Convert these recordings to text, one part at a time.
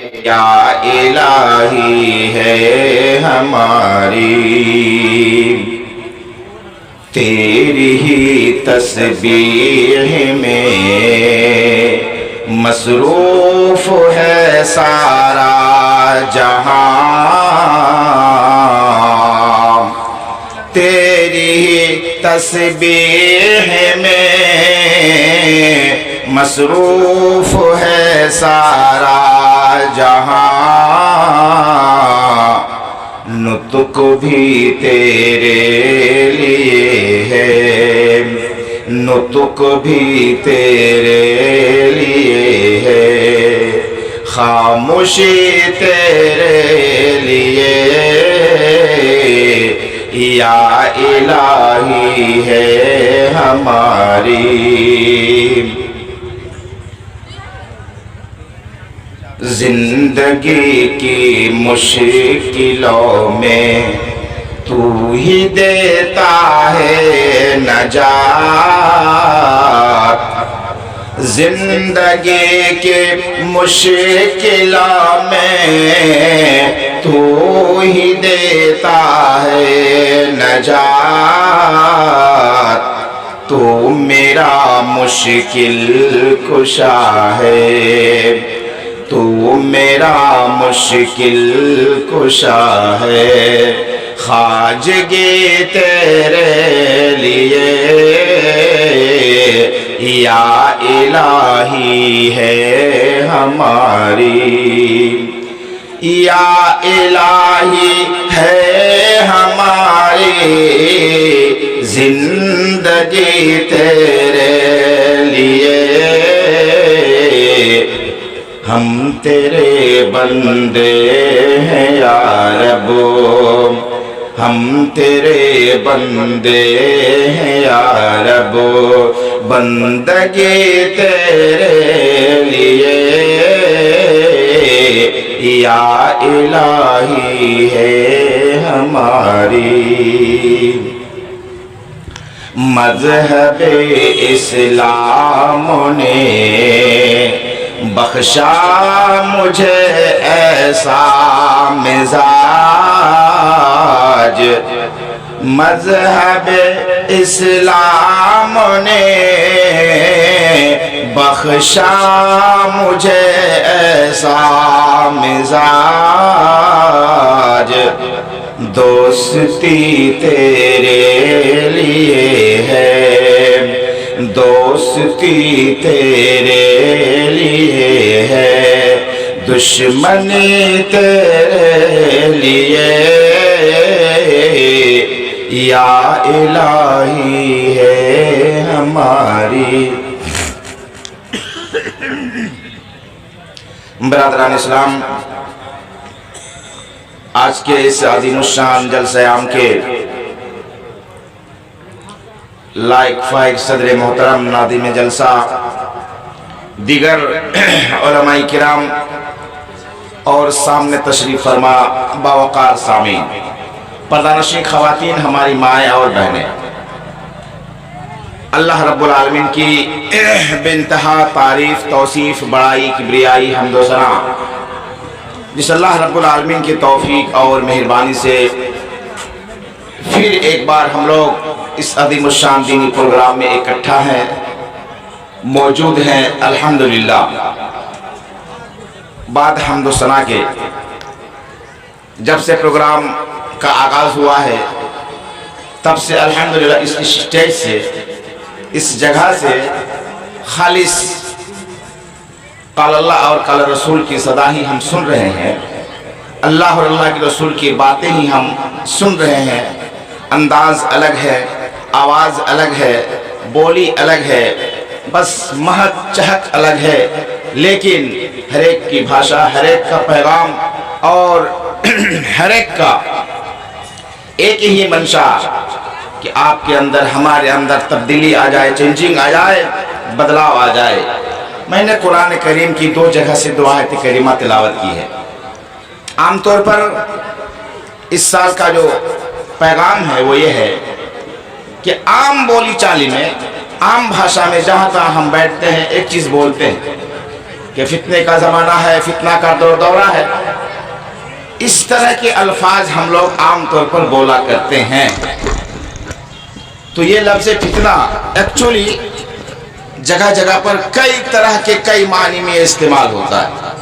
یا الہی ہے ہماری، تیری ہی تسبیح میں مصروف ہے سارا جہاں، تیری ہی تسبیح میں مصروف ہے سارا جہاں، نطق بھی تیرے لیے ہے، نطق بھی تیرے لیے ہے، خاموشی تیرے لیے، یا الہی ہے ہماری۔ زندگی کی مشکلوں میں تو ہی دیتا ہے نجات، زندگی کی مشکلوں میں تو ہی دیتا ہے نجات، تو میرا مشکل کشا ہے، تو میرا مشکل کشا ہے، خواجگی تیرے لیے، یا الہی ہے ہماری، یا الہی ہے ہماری، زندگی تیرے لیے، ہم تیرے بندے ہیں یا رب، ہم تیرے بندے ہیں یا رب، بندگی تیرے لیے، یا الہی ہے ہماری۔ مذہب اسلام نے بخشا مجھے ایسا مزاج، مذہب اسلام نے بخشا مجھے ایسا مزاج، دوستی تیرے لیے ہے، دوستی تیرے لیے ہے، دشمنی تیرے لیے، یا الہی ہے ہماری۔ برادران اسلام، آج کے اس عظیم الشان جلسہ عام کے لائق فائق صدر محترم ناظم جلسہ، دیگر علماء کرام اور سامنے تشریف فرما باوقار سامعین، پردہ نشین خواتین، ہماری مائیں اور بہنیں، اللہ رب العالمین کی بے انتہا تعریف، توصیف، بڑائی، کبریائی، حمد و ثنا، جس اللہ رب العالمین کی توفیق اور مہربانی سے پھر ایک بار ہم لوگ اس عظیم الشان دینی پروگرام میں اکٹھا ہیں، موجود ہیں۔ الحمدللہ، بعد حمد و ثنا کے جب سے پروگرام کا آغاز ہوا ہے، تب سے الحمدللہ اس اسٹیج سے، اس جگہ سے خالص قال اللہ اور قال رسول کی صدا ہی ہم سن رہے ہیں، اللہ اور اللہ کے رسول کی باتیں ہی ہم سن رہے ہیں۔ انداز الگ ہے، آواز الگ ہے، بولی الگ ہے، بس مہک چہک الگ ہے، لیکن ہر ایک کی بھاشا، ہر ایک کا پیغام اور ہر ایک کا ایک ہی منشا کہ آپ کے اندر، ہمارے اندر تبدیلی آ جائے، چینجنگ آ جائے، بدلاؤ آ جائے۔ میں نے قرآن کریم کی 2 جگہ سے 2 آیت کریمہ تلاوت کی ہے۔ عام طور پر اس سال کا جو پیغام ہے وہ یہ ہے کہ عام بولی چالی میں، عام بھاشا میں جہاں تہاں ہم بیٹھتے ہیں ایک چیز بولتے ہیں، کہ فتنے کا زمانہ ہے، فتنہ کا دورہ ہے، اس طرح کے الفاظ ہم لوگ عام طور پر بولا کرتے ہیں۔ تو یہ لفظ فتنہ ایکچولی جگہ جگہ پر کئی طرح کے کئی معنی میں استعمال ہوتا ہے۔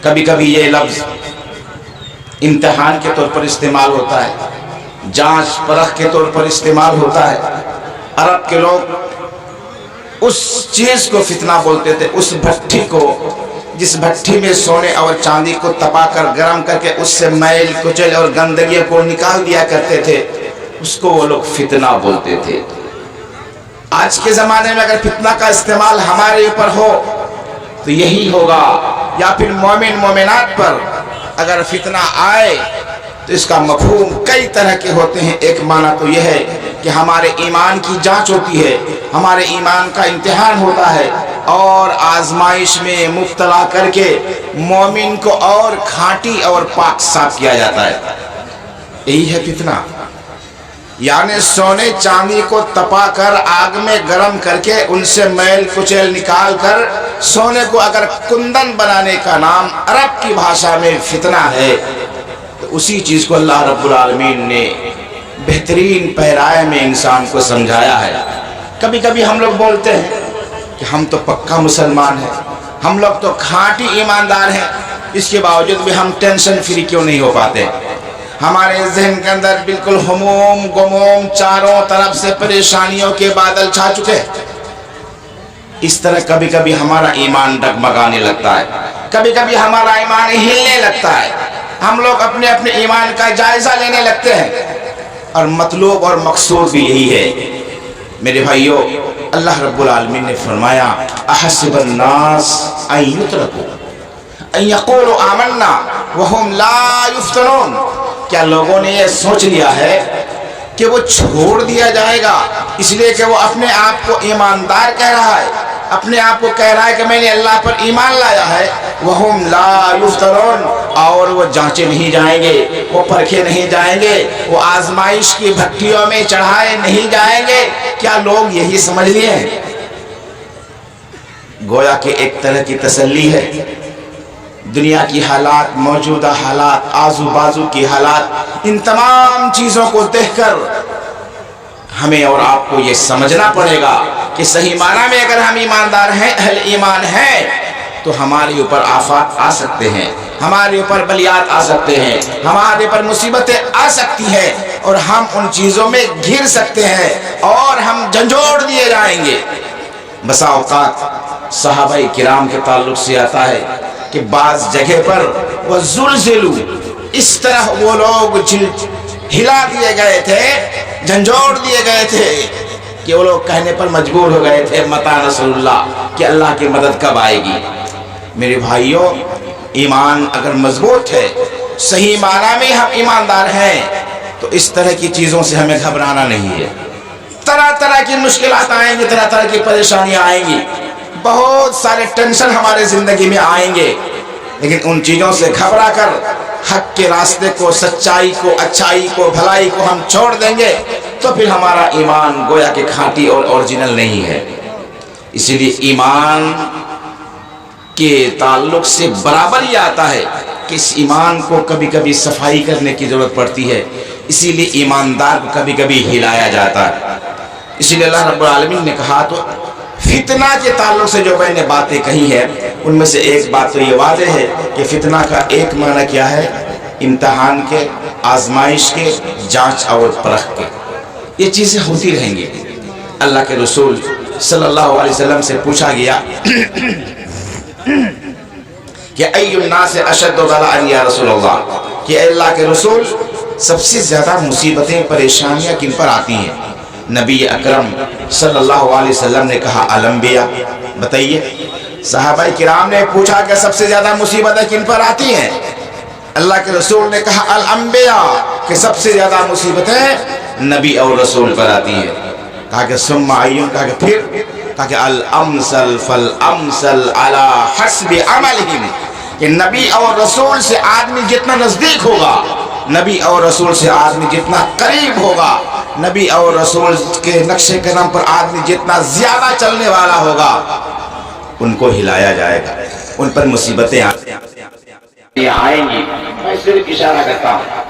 کبھی کبھی یہ لفظ امتحان کے طور پر استعمال ہوتا ہے، جانچ پرکھ کے طور پر استعمال ہوتا ہے۔ عرب کے لوگ اس چیز کو فتنہ بولتے تھے، اس بھٹی کو جس بھٹی میں سونے اور چاندی کو تپا کر گرم کر کے اس سے میل کچل اور گندگی کو نکال دیا کرتے تھے، اس کو وہ لوگ فتنہ بولتے تھے۔ آج کے زمانے میں اگر فتنہ کا استعمال ہمارے اوپر ہو تو یہی ہوگا، یا پھر مومن مومنات پر اگر فتنہ آئے تو اس کا مفہوم کئی طرح کے ہوتے ہیں۔ ایک معنی تو یہ ہے کہ ہمارے ایمان کی جانچ ہوتی ہے، ہمارے ایمان کا امتحان ہوتا ہے، اور آزمائش میں مبتلا کر کے مومن کو اور کھاٹی اور پاک صاف کیا جاتا ہے، یہی ہے فتنہ۔ یعنی سونے چاندی کو تپا کر آگ میں گرم کر کے ان سے میل کچیل نکال کر سونے کو اگر کندن بنانے کا نام عرب کی بھاشا میں فتنہ ہے، تو اسی چیز کو اللہ رب العالمین نے بہترین پیرائے میں انسان کو سمجھایا ہے۔ کبھی کبھی ہم لوگ بولتے ہیں کہ ہم تو پکا مسلمان ہیں، ہم لوگ تو کھاٹی ایماندار ہیں، اس کے باوجود بھی ہم ٹینشن فری کیوں نہیں ہو پاتے؟ ہمارے ذہن کے اندر بالکل ہموم گموم چاروں طرف سے پریشانیوں کے بادل چھا چکے۔ اس طرح کبھی کبھی ہمارا ایمان ڈگمگانے لگتا ہے، کبھی کبھی ہمارا ایمان ہلنے لگتا ہے، ہم لوگ اپنے اپنے ایمان کا جائزہ لینے لگتے ہیں، اور مطلوب اور مقصود بھی یہی ہے۔ میرے بھائیو، اللہ رب العالمین نے فرمایا احسب الناس ان یترکوا ان یقولوا آمنا وهم لا یفتنون، کیا لوگوں نے یہ سوچ لیا ہے کہ وہ چھوڑ دیا جائے گا اس لیے کہ وہ اپنے آپ کو ایماندار کہہ رہا ہے، اپنے آپ کو کہہ رہا ہے کہ میں نے اللہ پر ایمان لایا ہے، وَهُمْ لَا يُفْتَنُونَ، اور وہ جانچے نہیں جائیں گے، وہ پرکھے نہیں جائیں گے، وہ آزمائش کی بھٹیوں میں چڑھائے نہیں جائیں گے؟ کیا لوگ یہی سمجھ لیے ہیں؟ گویا کہ ایک طرح کی تسلی ہے۔ دنیا کی حالات، موجودہ حالات، آزو بازو کی حالات، ان تمام چیزوں کو دیکھ کر ہمیں اور آپ کو یہ سمجھنا پڑے گا کہ صحیح معنی میں اگر ہم ایماندار ہیں، اہل ایمان ہیں، تو ہمارے اوپر آفات آ سکتے ہیں، ہمارے اوپر بلیات آ سکتے ہیں، ہمارے اوپر مصیبتیں آ سکتی ہیں، اور ہم ان چیزوں میں گھر سکتے ہیں اور ہم جھنجھوڑ دیے جائیں گے۔ بسا اوقات صحابہ کرام کے تعلق سے آتا ہے کہ بعض جگہ پر وہ زلزلو، اس طرح وہ لوگ ہلا دیے گئے تھے، جھنجھوڑ دیے گئے تھے کہ وہ لوگ کہنے پر مجبور ہو گئے تھے متی نصر اللہ، کہ اللہ کی مدد کب آئے گی؟ میرے بھائیوں، ایمان اگر مضبوط ہے، صحیح معنی میں ہم ایماندار ہیں، تو اس طرح کی چیزوں سے ہمیں گھبرانا نہیں ہے۔ طرح طرح کی مشکلات آئیں گی، طرح طرح کی پریشانیاں آئیں گی، بہت سارے ٹینشن ہمارے زندگی میں آئیں گے، لیکن ان چیزوں سے گھبرا کر حق کے راستے کو، سچائی کو، اچھائی کو، بھلائی کو ہم چھوڑ دیں گے تو پھر ہمارا ایمان گویا کہ کھاٹی اور اوریجنل نہیں ہے۔ اسی لیے ایمان کے تعلق سے برابر یہ آتا ہے کہ اس ایمان کو کبھی کبھی صفائی کرنے کی ضرورت پڑتی ہے، اسی لیے ایماندار کو کبھی کبھی ہلایا جاتا ہے۔ اسی لیے اللہ رب العالمین نے کہا، تو فتنہ کے تعلق سے جو میں نے باتیں کہی ہیں ان میں سے ایک بات تو یہ واضح ہے کہ فتنہ کا ایک معنی کیا ہے؟ امتحان کے، آزمائش کے، جانچ اور پرکھ کے۔ یہ چیزیں ہوتی رہیں گی۔ اللہ کے رسول صلی اللہ علیہ وسلم سے پوچھا گیا کہ ای الناس اشد بلاء یا رسول اللہ، کہ اے اللہ کے رسول سب سے زیادہ مصیبتیں، پریشانیاں کن پر آتی ہیں؟ نبی اکرم صلی اللہ علیہ وسلم نے کہا الانبیاء، بتائیے۔ صحابہ کرام نے پوچھا کہ سب سے زیادہ مصیبتیں کن پر آتی ہیں؟ اللہ کے رسول نے کہا الانبیاء، کہ سب سے زیادہ مصیبتیں نبی اور رسول پر آتی ہیں۔ کہا کہ ثم ایون، کہا کہ پھر، کہا کہ الامثل فالامثل علی حسب عملہم، کہ نبی اور رسول سے آدمی جتنا نزدیک ہوگا، نبی اور رسول سے آدمی جتنا قریب ہوگا، نبی اور رسول کے نقش قدم پر آدمی جتنا زیادہ چلنے والا ہوگا، ان کو ہلایا جائے گا، ان پر مصیبتیں آئیں گی۔ میں صرف اشارہ کرتا ہوں